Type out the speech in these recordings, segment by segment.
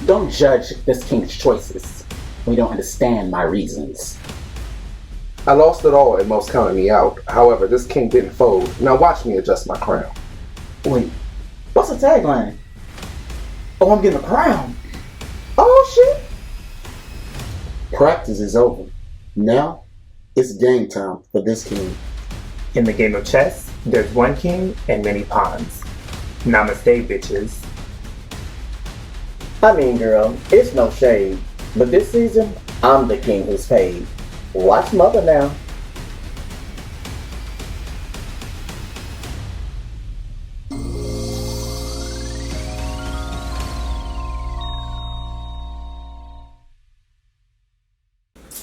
Don't judge this king's choices when you don't understand my reasons. I lost it all and most counted me out. However, this king didn't fold. Now watch me adjust my crown. Wait, what's the tagline? Oh, I'm getting a crown. Oh, shit. Practice is over. Now, it's game time for this king. In the game of chess, there's one king and many pawns. Namaste, bitches. I mean, girl, it's no shade, but this season, I'm the king who's paid. Watch mother now.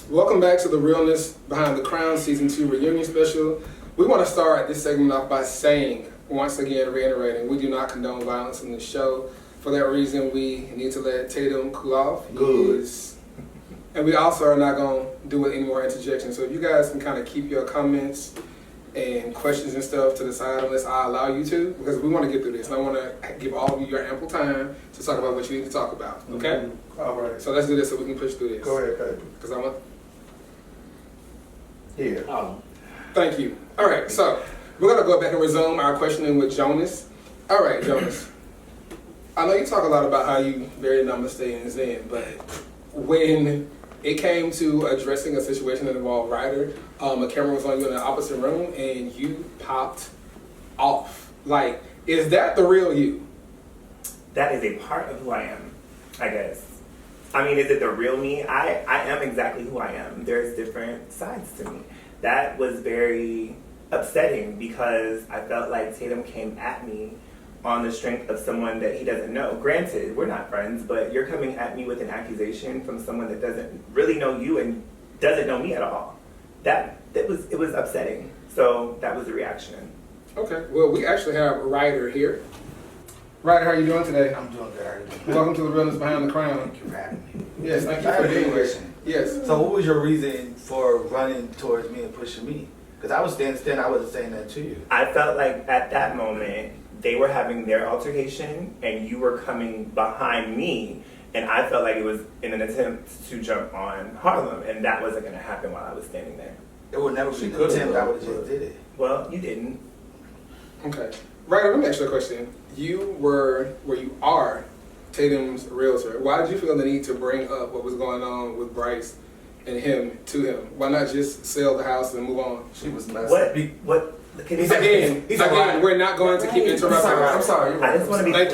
Welcome back to the Realness Behind the Crown Season 2 reunion special. We want to start this segment off by saying, once again, reiterating, we do not condone violence in this show. For that reason, we need to let Tatum cool off. Good. And we also are not going to do any more interjections. So if you guys can kind of keep your comments and questions and stuff to the side unless I allow you to, because we want to get through this. And I want to give all of you your ample time to talk about what you need to talk about. Okay? Mm-hmm. All right. So let's do this so we can push through this. Go ahead, Patrick. Because I want... Here. Thank you. All right, so we're going to go back and resume our questioning with Jonas. All right, Jonas. I know you talk a lot about how you very namaste and zen, but when it came to addressing a situation that involved Ryder, a camera was on you in the opposite room and you popped off. Like, is that the real you? That is a part of who I am, I guess. I mean, is it the real me? I am exactly who I am. There's different sides to me. That was very upsetting because I felt like Tatum came at me on the strength of someone that he doesn't know. Granted, we're not friends, but you're coming at me with an accusation from someone that doesn't really know you and doesn't know me at all. It was upsetting. So that was the reaction. Okay, well, we actually have Ryder here. Ryder, how are you doing today? I'm doing good. How are you doing? Welcome to the Realness Behind the Crown. Thank you for having me. Yes, thank you I have for a being good here. question. Yes. So what was your reason for running towards me and pushing me? Because I was standing still and I wasn't saying that to you. I felt like at that moment, they were having their altercation and you were coming behind me, and I felt like it was in an attempt to jump on Harlem, and that wasn't going to happen while I was standing there. It would never be an attempt. I would have just did it. Well, you didn't. Okay. Ryder, let me ask you a question. You were, where you are, Tatum's realtor. Why did you feel the need to bring up what was going on with Bryce and him to him? Why not just sell the house and move on? She was messy. What? Again, we're not going to keep interrupting. I'm sorry. I just want to be Thank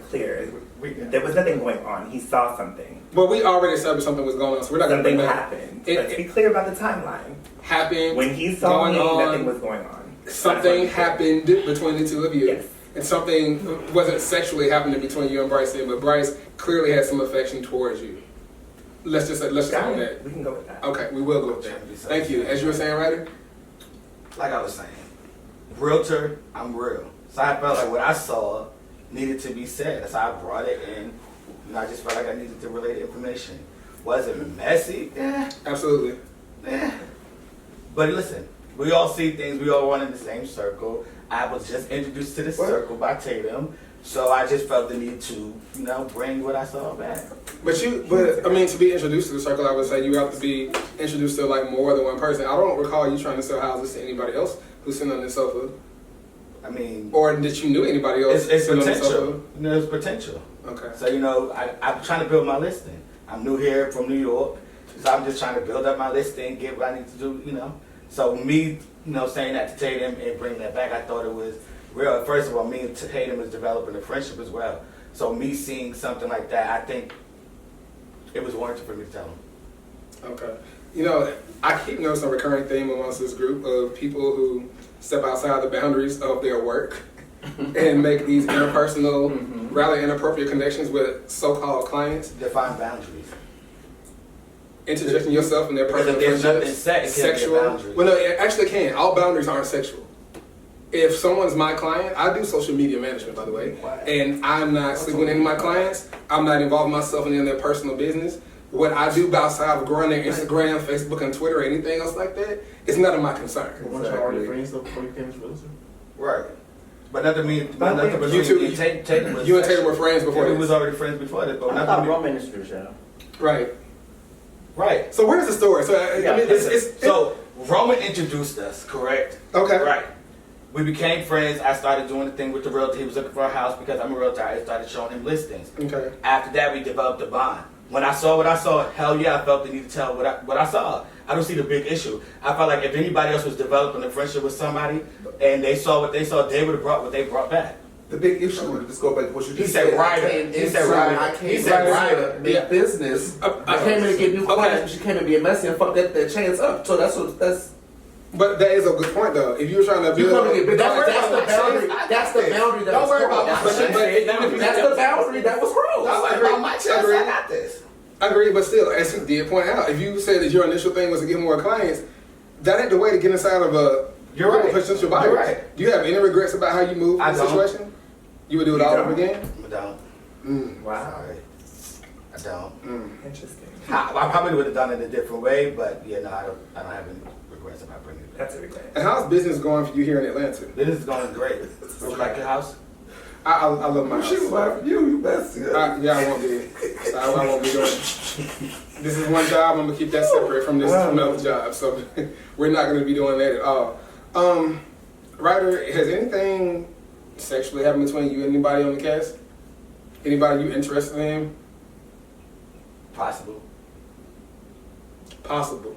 clear. There was nothing going on. He saw something. But we already established something was going on, so we're not going to Something bring that. happened. Let's be clear about the timeline. Happened. When he saw me, on, nothing was going on. Something happened between the two of you. Yes. And something wasn't sexually happening between you and Bryce, but Bryce clearly had some affection towards you. Let's just go with that. We can go with that. Okay, we will go with that. Thank you. As you were saying, Ryder? Like I was saying, realtor, I'm real. So I felt like what I saw needed to be said. That's how I brought it in. And I just felt like I needed to relay the information. Was it messy? Yeah. Absolutely. Yeah. But listen, we all see things. We all run in the same circle. I was just introduced to this circle by Tatum. So I just felt the need to, bring what I saw back. But I mean, to be introduced to the circle, I would say you have to be introduced to like more than one person. I don't recall you trying to sell houses to anybody else who's sitting on this sofa. I mean, or that you knew anybody else it's sitting on the potential. sofa. It's potential. Okay. So I'm trying to build my listing. I'm new here from New York, so I'm just trying to build up my listing, get what I need to do. So me, saying that to Tatum and bringing that back, I thought it was real. First of all, me and Tatum is developing a friendship as well. So me seeing something like that, I think it was warranted for me to tell him. Okay. I keep noticing a recurring theme amongst this group of people who step outside the boundaries of their work and make these interpersonal, rather inappropriate connections with so-called clients. Define boundaries. Interjecting yourself in their personal there's nothing friendships. set, it can't be a Sexual. boundary. Well, no, it actually can. All boundaries aren't sexual. If someone's my client, I do social media management, by the way, and I'm not sleeping with any of my clients. I'm not involving myself in any of their personal business. What I do outside of growing their Instagram, Facebook, and Twitter, or anything else like that, is none of my concern. Weren't you already friends though before you came to realtor? Right. But nothing mean But nothing but you two- me and Tatum was You and Tatum were friends before we this. was already friends before this, but I nothing thought mean- Roman introduced y'all. Right. Right. So where's the story? So I Yeah, mean, it's So Roman introduced us, correct? okay. Right. We became friends. I started doing the thing with the realtor. He was looking for a house because I'm a realtor. I started showing him listings. Okay. After that, we developed a bond. When I saw what I saw, hell yeah, I felt the need to tell what I saw. I don't see the big issue. I felt like if anybody else was developing a friendship with somebody and they saw what they saw, they would have brought what they brought back. The big issue, let's go back to what you He just said said. Ryder. I came He in said to- Ryder. I came He said in Ryder. to make Yeah. business. I came in to get new Okay. clients, but she came in being messy and fucked that chance up. So that's But that is a good point, though. If you were trying to you build, come to get big. Don't worry That's about the my boundary. chance. That's the boundary that Don't was worry about crossed. my But- chance. but- That's the boundary that was crossed. Don't worry about my chance. Agreed. I got this. I agree, but still, as he did point out, if you said that your initial thing was to get more clients, that ain't the way to get inside of a You're right. potential buyers. You're right. Do you have any regrets about how you moved I in the don't. situation? You would do it You all don't? over again? I don't. Wow. Sorry. I don't. Interesting. I probably would have done it a different way, but yeah, no, I don't have any regrets about bringing it back. That's a regret. And how's business going for you here in Atlanta? Business is going great. You like your house? I love my house. She was like, you best. Yeah, I won't be. I won't be doing it. This is one job. I'm gonna keep that separate from this from the other job. So we're not gonna be doing that at all. Ryder, has anything sexually happened between you and anybody on the cast? Anybody you interested in? Possible. Possible.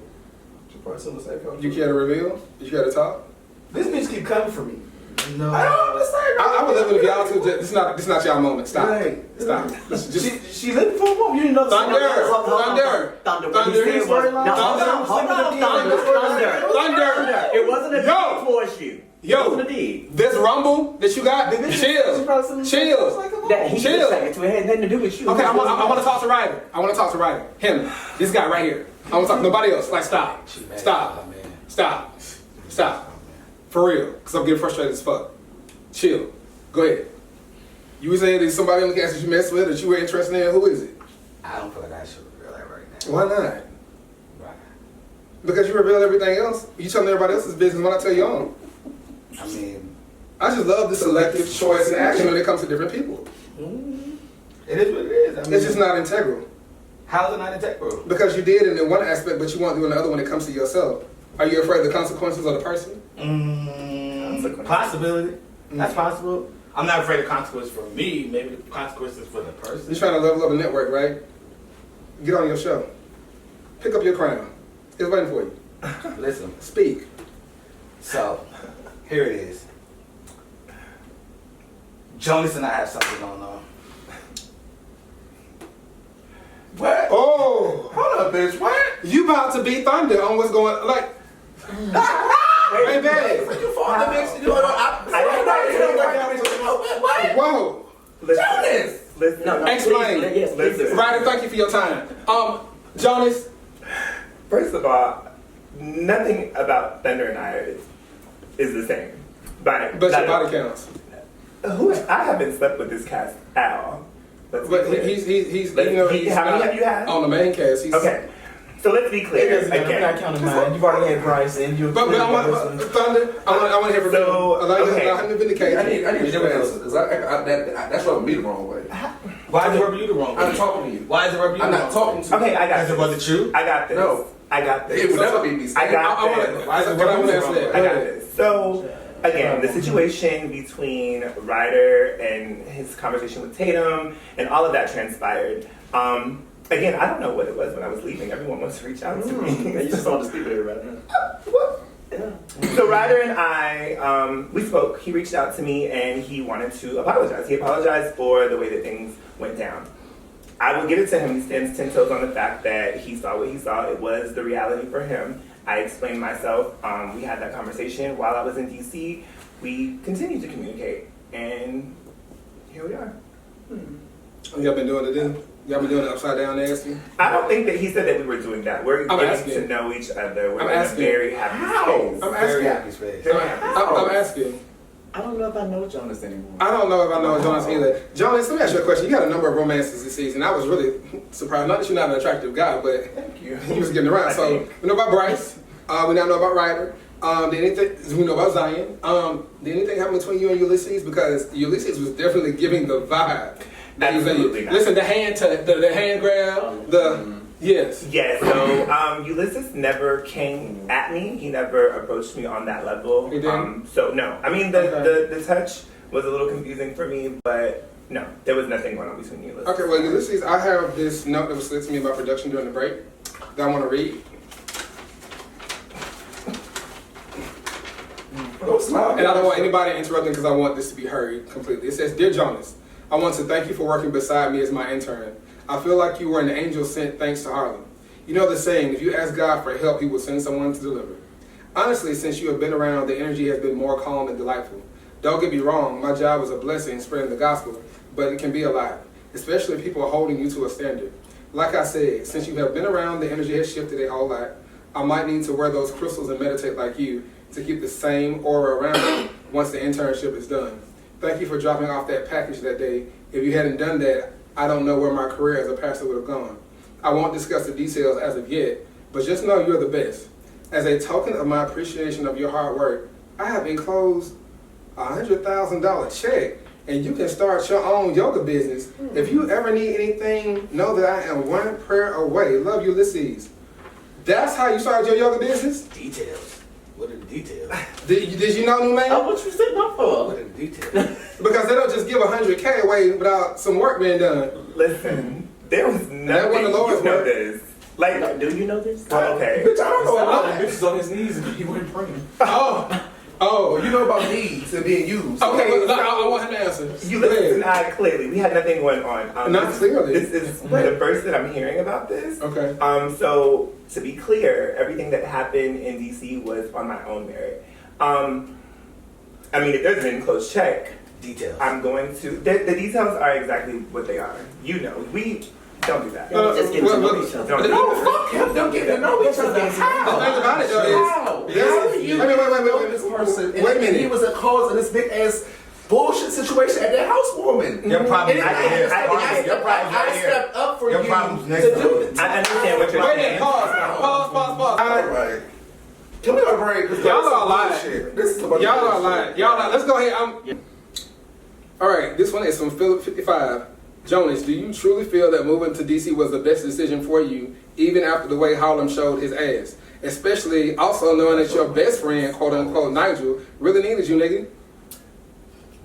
You You care to reveal? You care to talk? This bitch keep coming for me. No. I don't understand. I would love it if y'all two. This is not y'all moment. Stop. Right. Stop. Just She living for a woman. You didn't know. Thunder. Hold on. Thunder. Thunder. Thunder. What he said was- Thunder. No, hold on. Hold on. Thunder. Thunder. It wasn't a Yo. dig towards you. It Yo, wasn't a dig. this rumble that you got, chill. That he Chill. just second to it had nothing to do with you. Okay, I want to talk to Ryder. I want to talk to Ryder. Him. This guy right here. I want to talk to nobody else. Like, stop. Stop. Stop. Stop. For real. Because I'm getting frustrated as fuck. Chill. Go ahead. You were saying there's somebody on the cast that you messed with that you were interested in. Who is it? I don't feel like I should reveal that right now. Why not? Right. Because you reveal everything else. You telling everybody else's business when I tell your own. I mean, I just love the selective choice and action when it comes to different people. it is what it is. I mean, It's just not integral. How's it not integral? Because you did it in one aspect, but you won't do it in the other when it comes to yourself. Are you afraid of the consequences of the person? Possibility. That's possible. I'm not afraid of consequences for me. Maybe the consequences for the person. You're trying to level up a network, right? Get on your show. Pick up your crown. It's waiting for you. Listen. Speak. So, here it is. Jonas and I have something going on. What? Oh! Hold up, bitch. What? You about to be thunder on what's going like. Hey, babe. You fought the bitch. You know what? Whoa. Jonas! Listen, no, Explain. Please, yes, please. Listen. Ryder, thank you for your time. Jonas. First of all, nothing about Thunder and I is the same. But your body counts. I haven't slept with this cast at all. Let's be But clear. he's Let's- you know, he's how many not have you had? on the main cast. He's, Okay, so let's be clear I'm not again. counting mine. You've already had Bryce and you. But I want Thunder. I want to hear from So, you. Allow okay. him to vindicate. I need your answer because that's rubbing me the wrong way. Why is it rubbing you the wrong way? I'm talking to you. Why is it rubbing you I'm the not wrong talking way? to you. Okay, I got Because this. it wasn't you? I got this. No. I got this. It would never be me. I got I this. want Why is it what I want to rubbing you the ask wrong I that. got this. So, again, the situation between Ryder and his conversation with Tatum and all of that transpired. Again, I don't know what it was when I was leaving. Everyone wants to reach out to me. You just want to sleep with everybody. So Ryder and I, we spoke. He reached out to me and he wanted to apologize. He apologized for the way that things went down. I will give it to him. He stands 10 toes on the fact that he saw what he saw. It was the reality for him. I explained myself. We had that conversation while I was in DC. We continued to communicate, and here we are. Y'all been doing it then? Y'all been doing it upside down nasty? I don't think that he said that we were doing that. We're I'm getting asking. to know each other. We're I'm in a asking. very happy space. I'm Very asking. happy space. Very happy I'm asking. I don't know if I know Jonas anymore. I don't know if I know Jonas either. Jonas, let me ask you a question. You had a number of romances this season. I was really surprised. Not that you're not an attractive guy, but Thank you. you was getting around. I So think. we know about Bryce. We now know about Ryder. Did anything we know about Zion? Did anything happen between you and Ulysses? Because Ulysses was definitely giving the vibe. Absolutely not. Listen, the hand grab, yes. Yes, so Ulysses never came at me. He never approached me on that level. He didn't? So no. I mean, the touch was a little confusing for me, but no, there was nothing going on between Ulysses. Okay, well, Ulysses, I have this note that was sent to me by production during the break that I want to read. And I don't want anybody interrupting because I want this to be heard completely. It says, Dear Jonas, I want to thank you for working beside me as my intern. I feel like you were an angel sent thanks to Harlem. You know the saying, if you ask God for help, he will send someone to deliver. Honestly, since you have been around, the energy has been more calm and delightful. Don't get me wrong, my job is a blessing spreading the gospel, but it can be a lot, especially if people are holding you to a standard. Like I said, since you have been around, the energy has shifted a whole lot. I might need to wear those crystals and meditate like you to keep the same aura around me once the internship is done. Thank you for dropping off that package that day. If you hadn't done that, I don't know where my career as a pastor would have gone. I won't discuss the details as of yet, but just know you're the best. As a token of my appreciation of your hard work, I have enclosed a $100,000 check, and you can start your own yoga business. If you ever need anything, know that I am one prayer away. Love, Ulysses. That's how you started your yoga business? Details. What are the details? Did you know, new man? Oh, what you sitting up for? What are the details? Because they don't just give $100K away without some work being done. Listen, there was nothing. That wasn't the Lord's you know work. this. Like, Do you know this? oh, okay. Bitch, I don't know about that. Bitches on his knees and he went praying. Oh, You know about needs and being used. okay, but I want him to answer. Ulysses and I, clearly, we had nothing going on. Not clearly. This is the first that I'm hearing about this. Okay. So, to be clear, everything that happened in DC was on my own merit. I mean, if there's an enclosed check, Details. I'm going to. The details are exactly what they are. You know, we don't do that. Just get to know each other. Don't do No, that. fuck him. Don't get to know each other. The thing How? about it, though, How? is... How do you know this person? Wait a minute. He was a cause of this big ass bullshit situation at that housewarming. Your problem And I stepped up for Your you problem's next to door. do this. I understand what you're Wait a saying. minute, pause. All right. Can we go to break? Y'all are lying. This is a bunch Y'all of are lying. Y'all are. Let's go ahead. All right, this one is from Philip 55. Jonas, do you truly feel that moving to DC was the best decision for you, even after the way Harlem showed his ass? Especially also knowing that your best friend, quote unquote, Nigel, really needed you, nigga.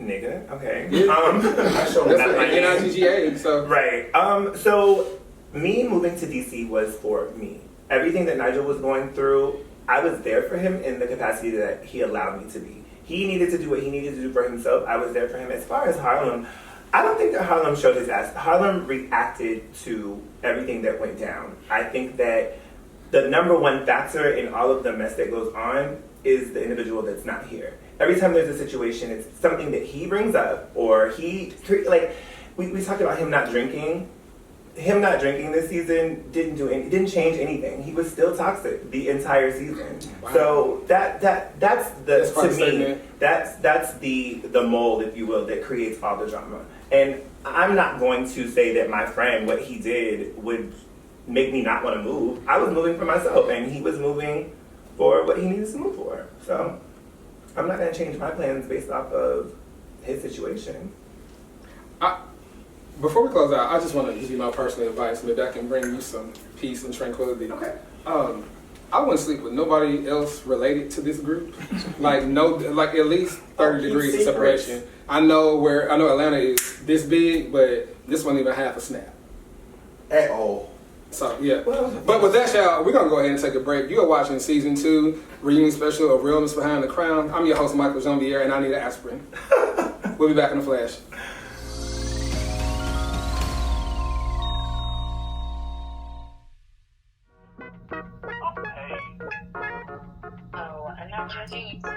Nigga, okay. I showed That's Not my an name. NIGGA, so. Right. So me moving to DC was for me. Everything that Nigel was going through, I was there for him in the capacity that he allowed me to be. He needed to do what he needed to do for himself. I was there for him. As far as Harlem, I don't think that Harlem showed his ass. Harlem reacted to everything that went down. I think that the number one factor in all of the mess that goes on is the individual that's not here. Every time there's a situation, it's something that he brings up, or we talked about him not drinking. Him not drinking this season didn't change anything. He was still toxic the entire season. Wow. So that's quite a to me statement. that's the mold, if you will, that creates all the drama. And I'm not going to say that my friend, what he did would make me not want to move. I was moving for myself, and he was moving for what he needed to move for. So I'm not going to change my plans based off of his situation. Before we close out, I just want to give you my personal advice. Maybe I can bring you some peace and tranquility. Okay. I wouldn't sleep with nobody else related to this group. Like at least 30 degrees of separation. I know Atlanta is this big, but this wasn't even half a snap. At all. So yeah. But with that, y'all, we're gonna go ahead and take a break. You are watching season 2 reunion special of Realness Behind the Crown. I'm your host, Michael Jean-Pierre, and I need an aspirin. We'll be back in a flash.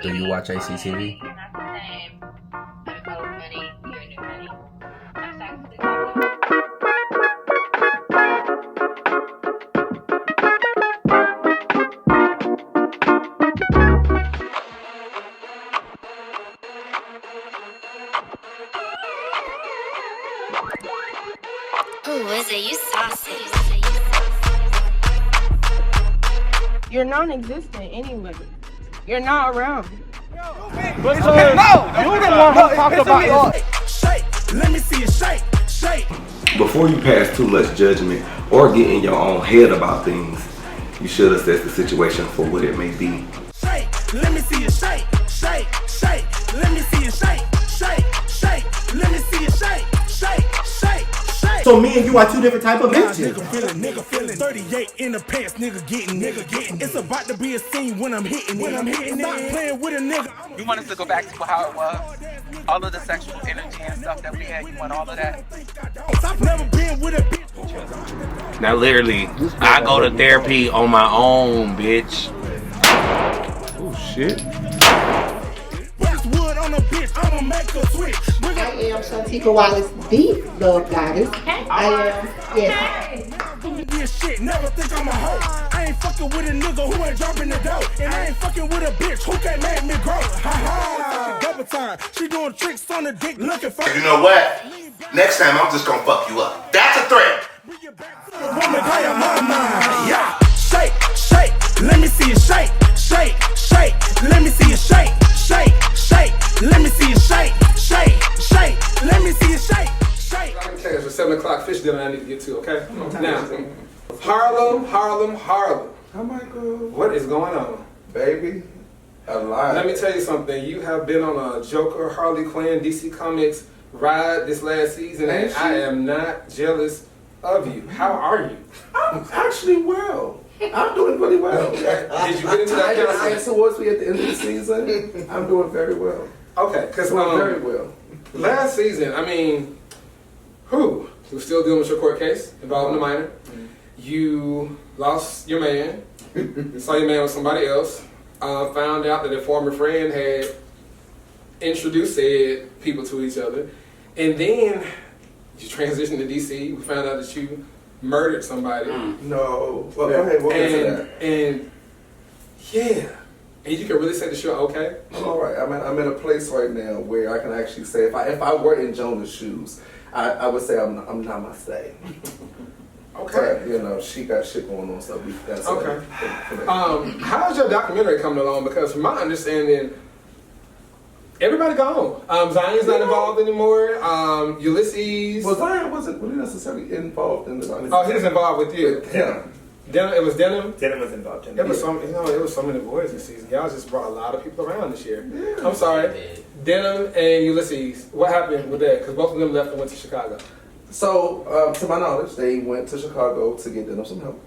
Do you watch ACTV? Who is it? You saucy. You're non-existent anyway. You're not around. But no, you the one who talked about shake. Let me see it shake, shake. Before you pass too much judgment or get in your own head about things, you should assess the situation for what it may be. Shake. Let me see it shake, shake, shake. Let me see it shake, shake, shake. Let me see it shake, shake, shake, shake. So me and you are two different type of bitches. Nigga feeling 38 in the pants, nigga getting. It's about to be a scene when I'm hitting it. Stop playing with a nigga. You want us to go back to how it was? All of the sexual energy and stuff that we had, you want all of that? I've never been with a bitch. Now literally, I go to therapy on my own, bitch. Oh shit. Wood on a bitch, I'ma make her switch. I am Shantika Wallace, the love goddess. I am, yes. This shit, never think I'm a hoe. I ain't fucking with a nigga who ain't dropping the dough. And I ain't fucking with a bitch who can't make me grow. Ha ha. Double time. She doing tricks on the dick looking for. You know what? Next time I'm just gonna fuck you up. That's a threat. Woman, play on my mind. Yeah. Shake, shake. Let me see it shake, shake, shake. Let me see it shake, shake, shake. Let me see it shake, shake, shake. Let me see it shake, shake. I'm gonna for 7 o'clock fish dinner I need to get to, okay? Now, Harlem. Oh my God. What is going on? Baby, alive. Let me tell you something. You have been on a Joker, Harley Quinn, DC Comics ride this last season, and I am not jealous of you. How are you? I'm actually well. I'm doing really well. Did you get into that I guess towards me at the end of the season, I'm doing very well. Okay, because very well. Last season, I mean, you were still dealing with your court case involving the minor. You lost your man. You saw your man with somebody else. Found out that a former friend had introduced said people to each other. And then you transitioned to DC. We found out that you murdered somebody. No. Well, go ahead. What was that? And yeah. And you can really say that you're okay? I'm all right. I'm in a place right now where I can actually say, if I were in Jonah's shoes, I would say I'm namaste. Okay. But, you know, she got shit going on, so that's okay. How's your documentary coming along? Because from my understanding, everybody gone. Zion's not involved anymore. Ulysses. Well, Zion wasn't really necessarily involved in the documentary. Oh, he was involved with you. Yeah. It was Denim. Denim was involved in it. It was it was so many boys this season. Y'all just brought a lot of people around this year. Yeah. I'm sorry. Denim and Ulysses. What happened with that? Because both of them left and went to Chicago. So, to my knowledge, they went to Chicago to get Denim some help.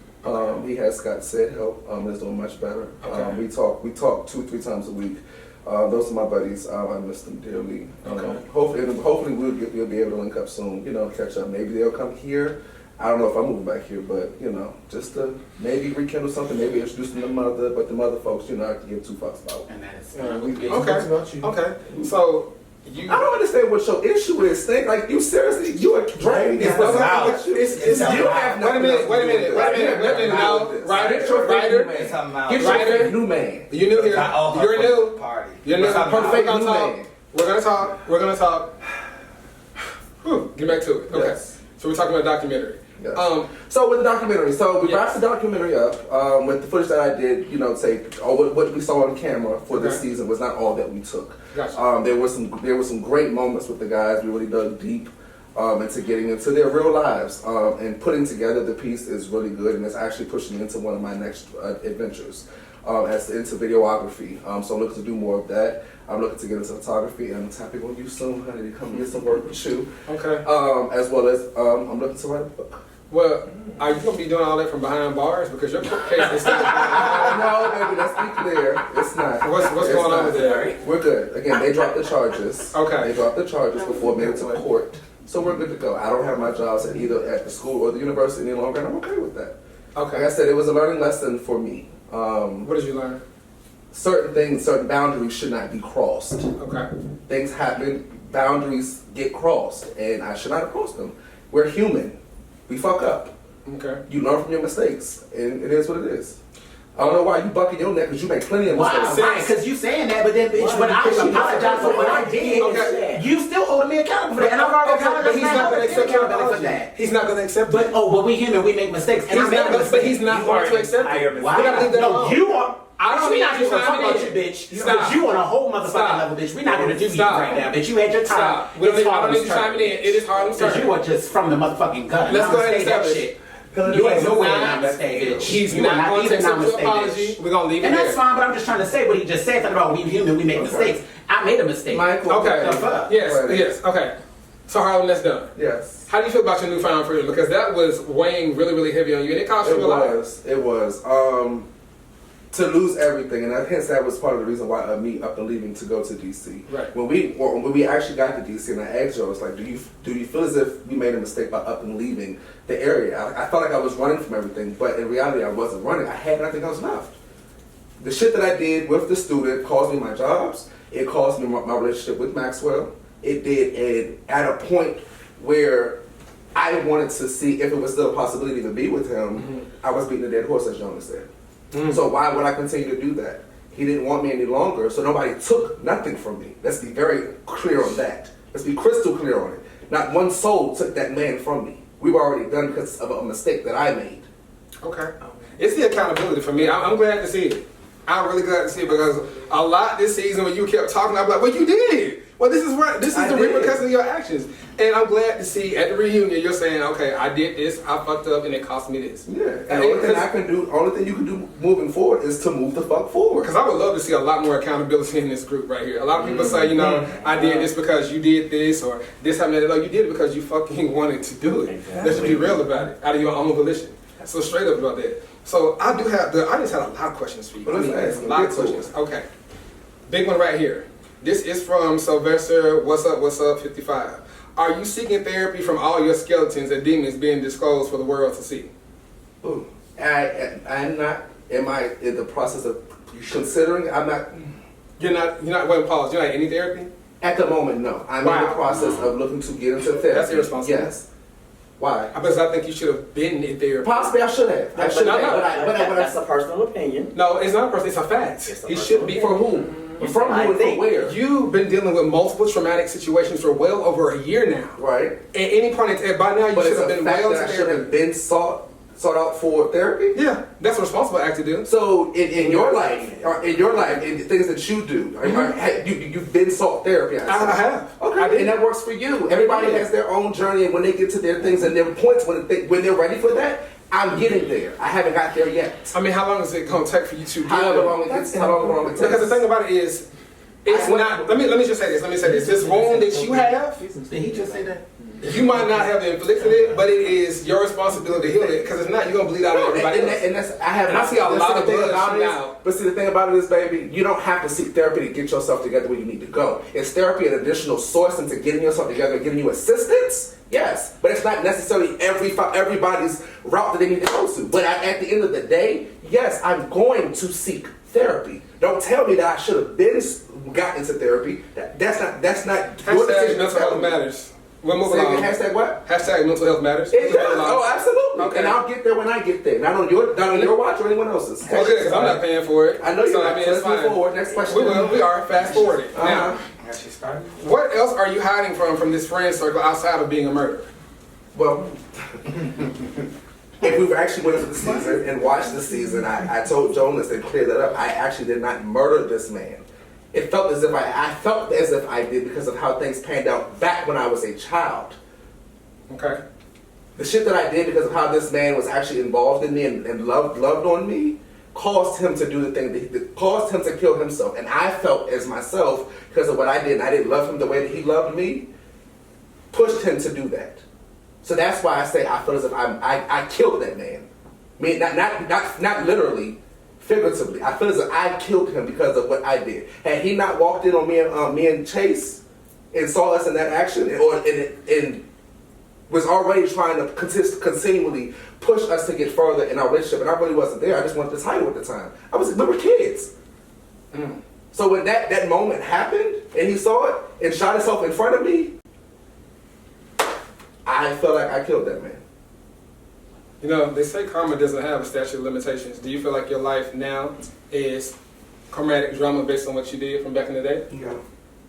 He has got said help. Is doing much better. Okay. We talk 2-3 times a week. Those are my buddies. I miss them dearly. Okay. Hopefully we'll be able to link up soon. You know, catch up. Maybe they'll come here. I don't know if I'm moving back here, but you know, just to maybe rekindle something, maybe introduce them to mother, but the mother folks, you know, I can give 2 fucks about. And that is okay. Okay. So I don't understand what your issue is. Think like you seriously, you are drained. Wait a minute. No, Ryder. New man. You new here. You're new. You're new. Perfect. We're gonna talk. Get back to it. Okay. Yes. So we're talking about documentary. Yes. So with the documentary, we wrapped the documentary up with the footage that I did, you know, take what we saw on camera for this season was not all that we took. Gotcha. There were some great moments with the guys. We really dug deep into getting into their real lives, and putting together the piece is really good, and it's actually pushing me into one of my next adventures as into videography. So I'm looking to do more of that. I'm looking to get into photography, and I'm tapping on you soon, honey, to come get some work with you. Okay. As well as I'm looking to write a book. Well, are you going to be doing all that from behind bars? Because your court case is still No, baby, let's be clear. It's not. What's going on with that? We're good. Again, they dropped the charges. Okay. They dropped the charges before it made it to court. So we're good to go. I don't have my jobs at either at the school or the university any longer, and I'm okay with that. Okay. Like I said, it was a learning lesson for me. What did you learn? Certain things, certain boundaries should not be crossed. Okay. Things happen, boundaries get crossed, and I should not have crossed them. We're human. We fuck up. Okay. You learn from your mistakes, and it is what it is. I don't know why you bucking your neck, because you make plenty of mistakes. Wow, because you saying that, but then bitch, when I apologize for what I did, you still holding me accountable for that, and I'm already but he's not going to accept accountability for that. He's not going to accept but we human, we make mistakes, and but he's not going to accept it. Wow. No, you are. I don't we need not you gonna talk chiming about in. you, bitch. Stop. Because you on a whole motherfucking Stop. level, bitch. We're not gonna do you Stop. right now, bitch. You had your time. Stop. I don't need you chiming in. It is Harlem's turn. Because you are just from the motherfucking gun. Let's go ahead and Namaste that establish. shit. You ain't nowhere namaste, bitch. He's You not are going to even accept your namaste, apology. bitch. We're going to leave it And there. that's fine, but I'm just trying to say what he just said. Something about we human, we make mistakes. I made a mistake. Michael. Okay. The fuck? Yes. Okay. So Harlem, that's done. Yes. How do you feel about your newfound freedom? Because that was weighing really, really heavy on you, and it cost you a lot. It was. To lose everything, and hence that was part of the reason why me up and leaving to go to DC. Right. When we actually got to DC, and I asked you, I was like, do you feel as if we made a mistake by up and leaving the area? I felt like I was running from everything, but in reality, I wasn't running. I had nothing else left. The shit that I did with the student cost me my jobs. It cost me my relationship with Maxwell. It did, and at a point where I wanted to see if it was still a possibility to be with him, I was beating a dead horse, as Jonas said. So why would I continue to do that? He didn't want me any longer, so nobody took nothing from me. Let's be very clear on that. Let's be crystal clear on it. Not one soul took that man from me. We were already done because of a mistake that I made. Okay. It's the accountability for me. I'm glad to see it. I'm really glad to see it because a lot this season when you kept talking, I'm like, well, you did. Well, this is right. This is the repercussion of your actions. And I'm glad to see at the reunion you're saying, okay, I did this, I fucked up, and it cost me this. Yeah. And the only thing I can do, only thing you can do moving forward is to move the fuck forward. Because I would love to see a lot more accountability in this group right here. A lot of people say, you know, I did this because you did this, or this happened. No, you did it because you fucking wanted to do it. Let's be real about it, out of your own volition. So straight up about that. So I do have the audience had a lot of questions for you. Well, a lot of questions. Okay. Big one right here. This is from Sylvester, what's up, 55. Are you seeking therapy from all your skeletons and demons being disclosed for the world to see? Ooh. I'm not, am I in the process of considering, I'm not. You're not, wait, pause, you're not in any therapy? At the moment, no. I'm in the process of looking to get into therapy. That's irresponsible. Yes. Why? Because I think you should have been in therapy. Possibly I should have. I should have. But that's a personal opinion. No, it's not a personal, it's a fact. It should be for whom? From who and from where? You've been dealing with multiple traumatic situations for well over a year now. Right. At any point in time, by now you should have been well that I should have been sought out for therapy? Yeah, that's a responsible act to do. So in your life, in the things that you do, you've been sought therapy. I have. Okay, and that works for you. Everybody has their own journey, and when they get to their things and their points, when they're ready for that, I'm getting there. I haven't got there yet. I mean, how long is it going to take for you to get However long it takes. Because the thing about it is, it's not. Let me just say this. This wound that you have. Did he just say that? You might not have inflicted it, but it is your responsibility to heal it. Because if not, you're gonna bleed out on everybody else. And that's I see a lot of blood shooting out. But see, the thing about it is, baby, you don't have to seek therapy to get yourself together where you need to go. Is therapy an additional source into getting yourself together and giving you assistance? Yes, but it's not necessarily everybody's route that they need to go to. But at the end of the day, yes, I'm going to seek therapy. Don't tell me that I should have been got into therapy. That's not your decision. Mental health matters. We're moving on. Hashtag what? Hashtag mental health matters. It does. Oh, absolutely. Okay. And I'll get there when I get there. Not on your watch or anyone else's. Okay, because I'm not paying for it. I know you're so, not. I mean, So it's let's move fine. forward. Next question. We will. We are. Fast forwarding. Now, Actually started. what else are you hiding from this friend circle outside of being a murderer? Well, if we actually went into the season and watched the season, I told Jonas and cleared that up. I actually did not murder this man. It felt as if I felt as if I did because of how things panned out back when I was a child. Okay. The shit that I did because of how this man was actually involved in me and loved on me caused him to do the thing that caused him to kill himself. And I felt as myself, because of what I did, and I didn't love him the way that he loved me, pushed him to do that. So that's why I say I feel as if I killed that man. I mean, not literally, figuratively. I feel as if I killed him because of what I did. Had he not walked in on me and Chase and saw us in that action, and was already trying to continually push us to get further in our relationship, and I really wasn't there. I just wanted the title at the time. We were kids. So when that moment happened, and he saw it and shot himself in front of me, I felt like I killed that man. You know, they say karma doesn't have a statute of limitations. Do you feel like your life now is karmatic drama based on what you did from back in the day? Yeah.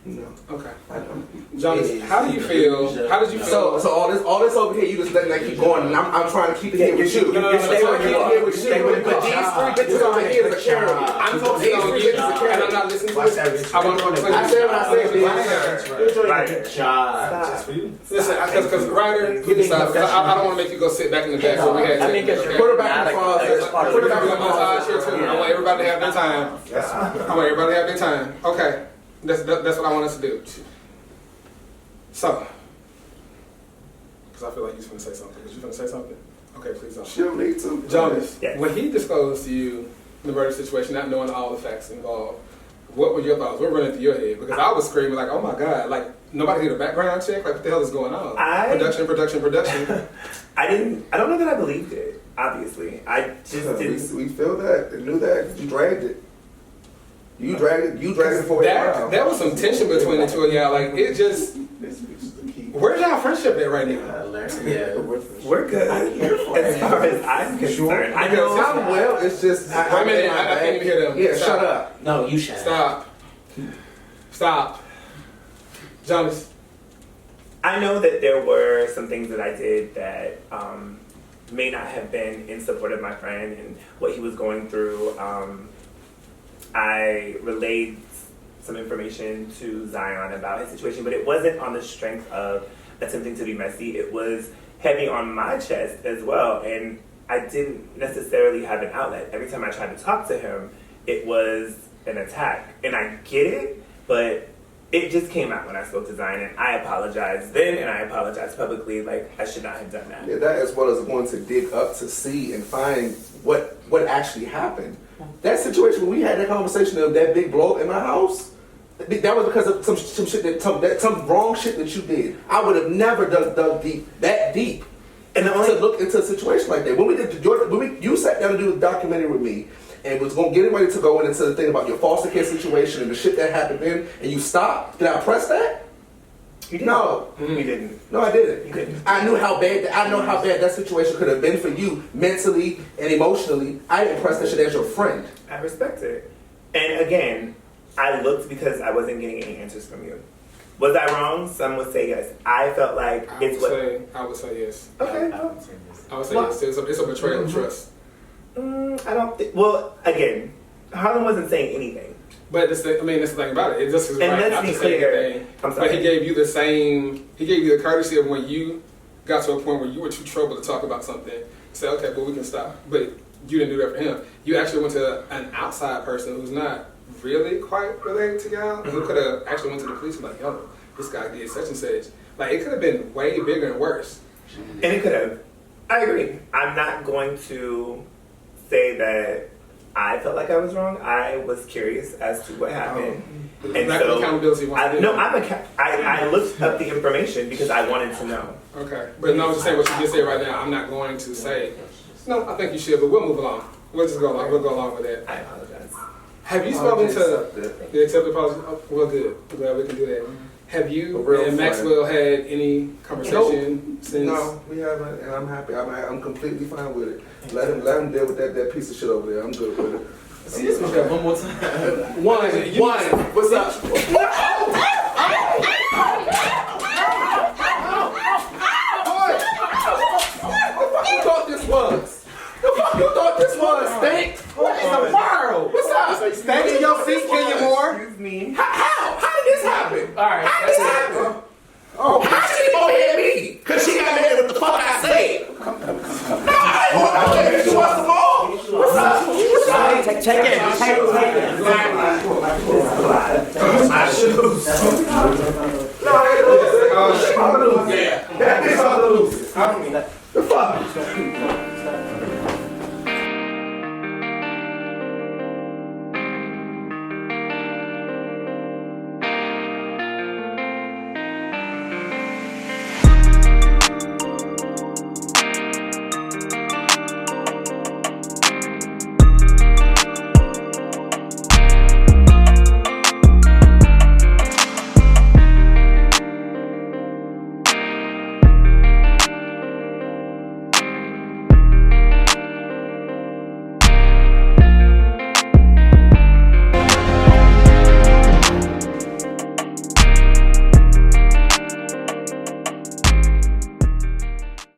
No. Okay. I don't. Jonas, how do you feel? How did you feel? So all this over here, you just letting that keep going, and I'm trying to keep it here with you. No, Stay with you. But these three bitches over here is a charity. I'm focusing on you, and I'm not listening to this. I want to. I said what I said. Good job. Listen, because Ryder, you can stop. I don't want to make you go sit back in the back where we had. I think it's Put her back in the closet. Put it back in the montage here too. I want everybody to have their time. I want everybody to have their time. Okay, that's what I want us to do. So, because I feel like you're going to say something. Was you going to say something? Okay, please don't. She don't need to. Jonas, when he disclosed to you the murder situation, not knowing all the facts involved, what were your thoughts? What were running through your head? Because I was screaming like, oh my God, like nobody did a background check? Like what the hell is going on? Production. I don't know that I believed it, obviously. I just didn't. We feel that and knew that. You dragged it. You dragged it for a while. There was some tension between the two of y'all. Like it just. Where's y'all friendship at right now? Yeah, we're good. As far as I'm concerned, I know. Well, it's just. Wait a minute, I can't even hear them. Yeah, shut up. No, you shut up. Stop. Jonas. I know that there were some things that I did that may not have been in support of my friend and what he was going through. I relayed some information to Zion about his situation, but it wasn't on the strength of attempting to be messy. It was heavy on my chest as well, and I didn't necessarily have an outlet. Every time I tried to talk to him, it was an attack. And I get it, but it just came out when I spoke to Zion, and I apologized then, and I apologized publicly. Like, I should not have done that. Yeah, that as well as going to dig up to see and find what actually happened. That situation when we had that conversation of that big blow up in my house, that was because of some shit some wrong shit that you did. I would have never dug that deep, and to look into a situation like that. When we did you sat down to do a documentary with me, and was going to get ready to go into the thing about your foster care situation and the shit that happened then, and you stopped. Did I press that? You didn't. No, you didn't. No, I didn't. You didn't. I knew how bad that situation could have been for you mentally and emotionally. I didn't press that shit as your friend. I respect it. And again, I looked because I wasn't getting any answers from you. Was I wrong? Some would say yes. I felt like I would say yes. Okay. I would say yes. It's a betrayal of trust. I don't think. Well, again, Harlan wasn't saying anything. But that's the thing about it. It just is and right. let's be clear. I'm sorry. But he gave you the courtesy of when you got to a point where you were too troubled to talk about something. Say, okay, well, we can stop. But you didn't do that for him. You actually went to an outside person who's not really quite related to y'all, who could have actually went to the police and like, yo, this guy did such and such. Like, it could have been way bigger and worse. And it could have. I agree. I'm not going to say that I felt like I was wrong. I was curious as to what happened. And so, accountability. I looked up the information because I wanted to know. Okay. But no, I'm just saying what you just said right now. I'm not going to say, no, I think you should, but we'll move along. We'll just go along. We'll go along with that. I apologize. Have you spoken to the accepted apology? Oh, well, good. I'm glad we can do that. Have you and Maxwell had any conversation since? No, we haven't, and I'm happy. I'm completely fine with it. Let him deal with that piece of shit over there. I'm good with it. See this one one more time. One. What's up? Who thought this was? The fuck you thought this was, Stank? What in the world? What's up? Stank in your seat, Kenya Moore. Excuse me. How did this happen? All right. How did this happen? Oh, how she didn't go ahead me? Because she got mad at what the fuck I said. No, I didn't. She wants some more. What's up? Take it. My shoes. No, I ain't lose. Yeah. That is all lose. The fuck?